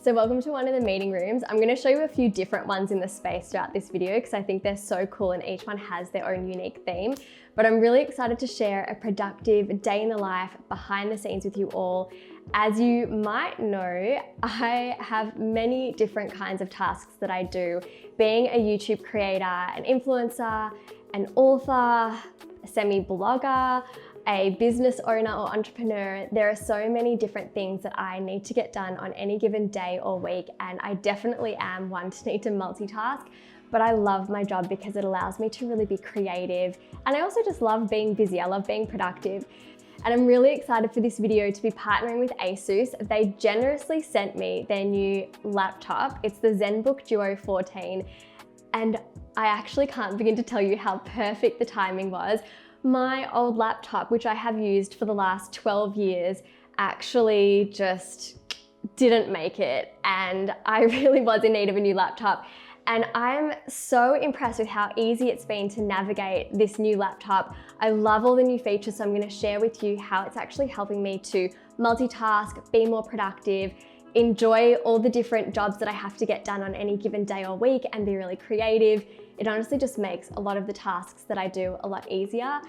So welcome to one of the meeting rooms. I'm going to show you a few different ones in the space throughout this video because I think they're so cool and each one has their own unique theme. But I'm really excited to share a productive day in the life behind the scenes with you all. As you might know, I have many different kinds of tasks that I do. Being a YouTube creator, an influencer, an author, a semi-blogger, a business owner or entrepreneur, there are so many different things that I need to get done on any given day or week, and I definitely am one to need to multitask, but I love my job because it allows me to really be creative, and I also just love being busy. I love being productive. And I'm really excited for this video to be partnering with ASUS. They generously sent me their new laptop. It's the ZenBook Duo 14, and I actually can't begin to tell you how perfect the timing was. My old laptop, which I have used for the last 12 years, actually just didn't make it, and I really was in need of a new laptop. And I'm so impressed with how easy it's been to navigate this new laptop. I love all the new features, so I'm going to share with you how it's actually helping me to multitask, be more productive, enjoy all the different jobs that I have to get done on any given day or week, and be really creative. It honestly just makes a lot of the tasks that I do a lot easier. All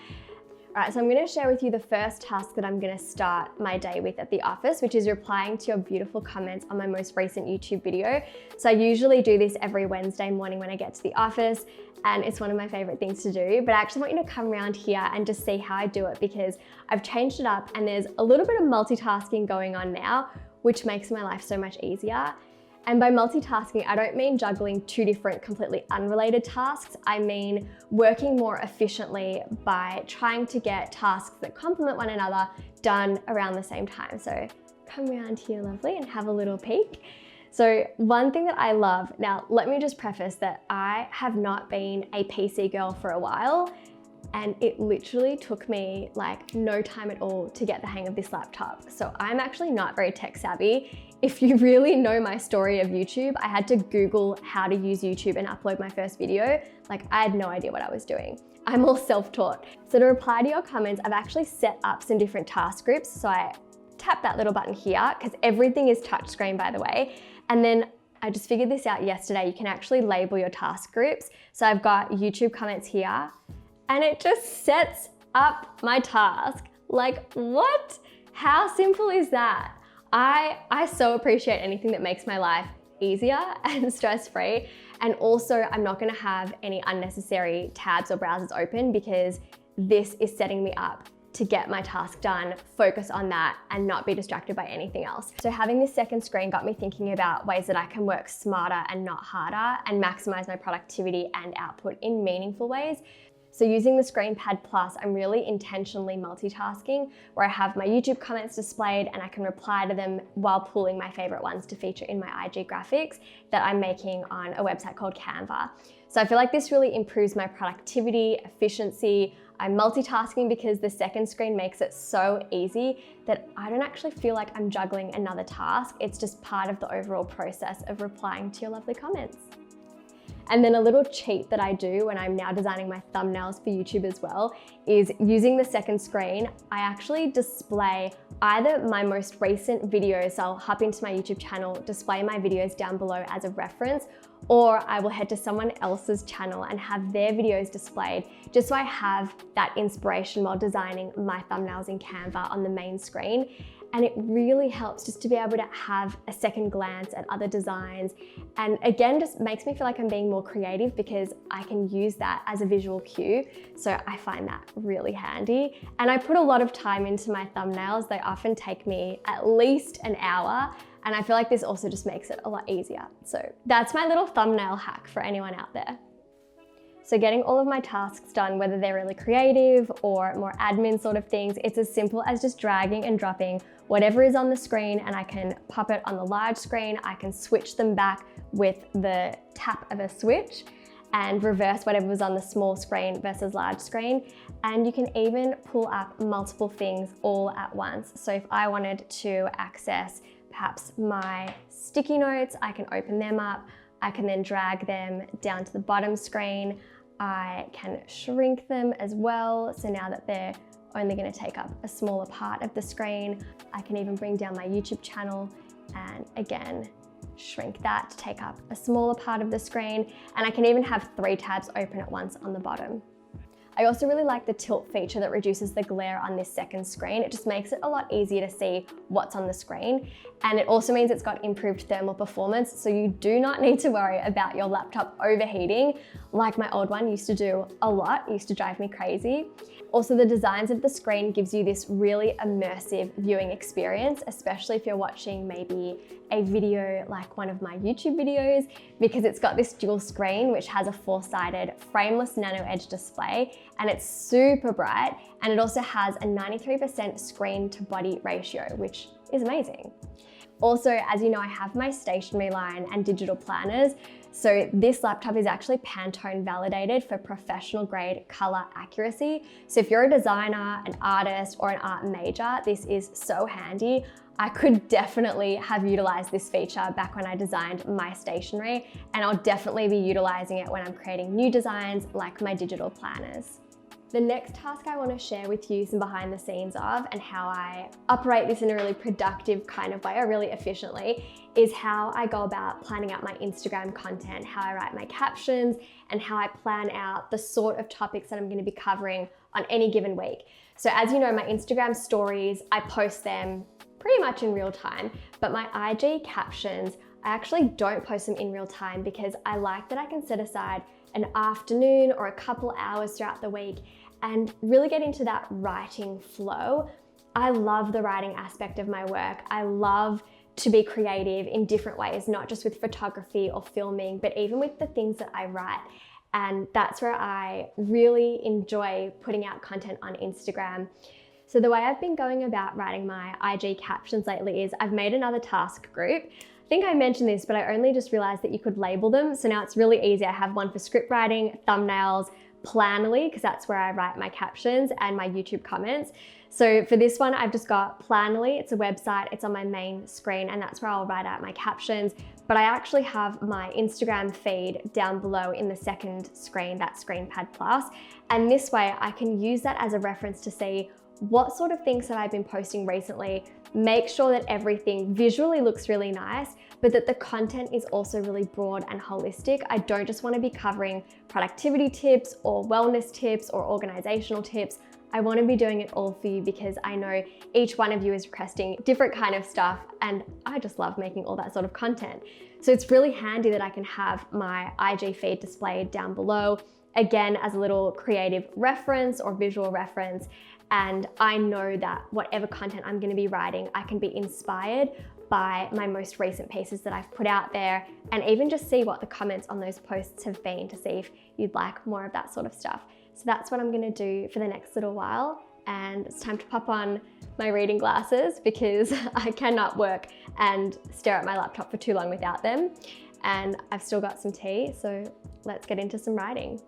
right, so I'm going to share with you the first task that I'm going to start my day with at the office, which is replying to your beautiful comments on my most recent YouTube video. So I usually do this every Wednesday morning when I get to the office, and it's one of my favorite things to do. But I actually want you to come around here and just see how I do it, because I've changed it up and there's a little bit of multitasking going on now, which makes my life so much easier. And by multitasking, I don't mean juggling two different completely unrelated tasks. I mean working more efficiently by trying to get tasks that complement one another done around the same time. So come around here, lovely, and have a little peek. So one thing that I love, now let me just preface that I have not been a PC girl for a while, and it literally took me like no time at all to get the hang of this laptop. So I'm actually not very tech savvy. If you really know my story of YouTube, I had to Google how to use YouTube and upload my first video. Like, I had no idea what I was doing. I'm all self-taught. So to reply to your comments, I've actually set up some different task groups. So I tap that little button here, because everything is touchscreen, by the way. And then I just figured this out yesterday. You can actually label your task groups. So I've got YouTube comments here, and it just sets up my task. Like, what? How simple is that? I so appreciate anything that makes my life easier and stress-free. And also, I'm not gonna have any unnecessary tabs or browsers open, because this is setting me up to get my task done, focus on that, and not be distracted by anything else. So having this second screen got me thinking about ways that I can work smarter and not harder, and maximize my productivity and output in meaningful ways. So using the ScreenPad Plus, I'm really intentionally multitasking, where I have my YouTube comments displayed and I can reply to them while pulling my favorite ones to feature in my IG graphics that I'm making on a website called Canva. So I feel like this really improves my productivity, efficiency. I'm multitasking because the second screen makes it so easy that I don't actually feel like I'm juggling another task. It's just part of the overall process of replying to your lovely comments. And then a little cheat that I do when I'm now designing my thumbnails for YouTube as well is using the second screen. I actually display either my most recent videos, so I'll hop into my YouTube channel, display my videos down below as a reference, or I will head to someone else's channel and have their videos displayed, just so I have that inspiration while designing my thumbnails in Canva on the main screen. And it really helps just to be able to have a second glance at other designs. And again, just makes me feel like I'm being more creative because I can use that as a visual cue. So I find that really handy. And I put a lot of time into my thumbnails. They often take me at least an hour. And I feel like this also just makes it a lot easier. So that's my little thumbnail hack for anyone out there. So getting all of my tasks done, whether they're really creative or more admin sort of things, it's as simple as just dragging and dropping whatever is on the screen, and I can pop it on the large screen. I can switch them back with the tap of a switch and reverse whatever was on the small screen versus large screen. And you can even pull up multiple things all at once. So if I wanted to access perhaps my sticky notes, I can open them up. I can then drag them down to the bottom screen. I can shrink them as well. So now that they're only going to take up a smaller part of the screen, I can even bring down my YouTube channel and again, shrink that to take up a smaller part of the screen, and I can even have 3 tabs open at once on the bottom. I also really like the tilt feature that reduces the glare on this second screen. It just makes it a lot easier to see what's on the screen. And it also means it's got improved thermal performance, so you do not need to worry about your laptop overheating like my old one used to do a lot. It used to drive me crazy. Also, the designs of the screen gives you this really immersive viewing experience, especially if you're watching maybe a video like one of my YouTube videos, because it's got this dual screen which has a 4-sided frameless nano edge display, and it's super bright, and it also has a 93% screen to body ratio, which is amazing. Also, as you know, I have my stationery line and digital planners, so this laptop is actually Pantone validated for professional grade color accuracy. So if you're a designer, an artist, or an art major, this is so handy. I could definitely have utilized this feature back when I designed my stationery, and I'll definitely be utilizing it when I'm creating new designs like my digital planners. The next task I want to share with you some behind the scenes of, and how I operate this in a really productive kind of way, or really efficiently, is how I go about planning out my Instagram content, how I write my captions, and how I plan out the sort of topics that I'm going to be covering on any given week. So as you know, my Instagram stories, I post them pretty much in real time, but my IG captions, I actually don't post them in real time because I like that I can set aside an afternoon or a couple hours throughout the week and really get into that writing flow. I love the writing aspect of my work. I love to be creative in different ways, not just with photography or filming, but even with the things that I write. And that's where I really enjoy putting out content on Instagram. So the way I've been going about writing my IG captions lately is I've made another task group. I think I mentioned this, but I only just realized that you could label them. So now it's really easy. I have one for script writing, thumbnails, Planoly, because that's where I write my captions, and my YouTube comments. So for this one, I've just got Planoly. It's a website, it's on my main screen, and that's where I'll write out my captions. But I actually have my Instagram feed down below in the second screen, that ScreenPad Plus. And this way I can use that as a reference to see what sort of things that I've been posting recently, make sure that everything visually looks really nice, but that the content is also really broad and holistic. I don't just want to be covering productivity tips or wellness tips or organizational tips. I want to be doing it all for you because I know each one of you is requesting different kind of stuff, and I just love making all that sort of content. So it's really handy that I can have my IG feed displayed down below, again, as a little creative reference or visual reference. And I know that whatever content I'm going to be writing, I can be inspired by my most recent pieces that I've put out there, and even just see what the comments on those posts have been to see if you'd like more of that sort of stuff. So that's what I'm going to do for the next little while. And it's time to pop on my reading glasses because I cannot work and stare at my laptop for too long without them. And I've still got some tea, so let's get into some writing.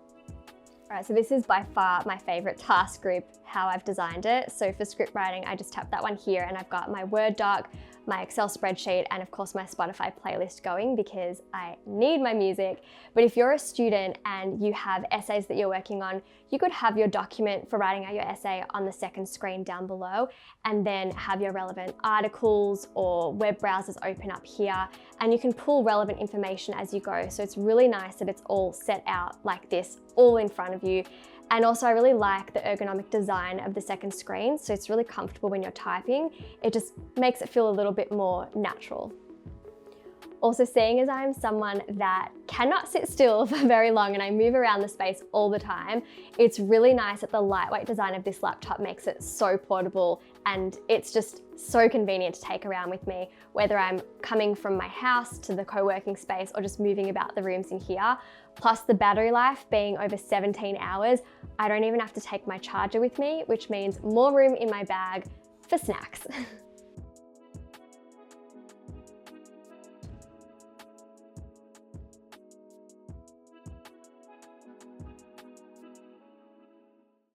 All right, so this is by far my favorite task group, how I've designed it. So for script writing, I just tap that one here, and I've got my Word doc, my Excel spreadsheet, and of course my Spotify playlist going because I need my music. But if you're a student and you have essays that you're working on, you could have your document for writing out your essay on the second screen down below, and then have your relevant articles or web browsers open up here, and you can pull relevant information as you go. So it's really nice that it's all set out like this, all in front of you. And also I really like the ergonomic design of the second screen. So it's really comfortable when you're typing. It just makes it feel a little bit more natural. Also, seeing as I'm someone that cannot sit still for very long and I move around the space all the time, it's really nice that the lightweight design of this laptop makes it so portable, and it's just so convenient to take around with me, whether I'm coming from my house to the co-working space or just moving about the rooms in here. Plus the battery life being over 17 hours, I don't even have to take my charger with me, which means more room in my bag for snacks.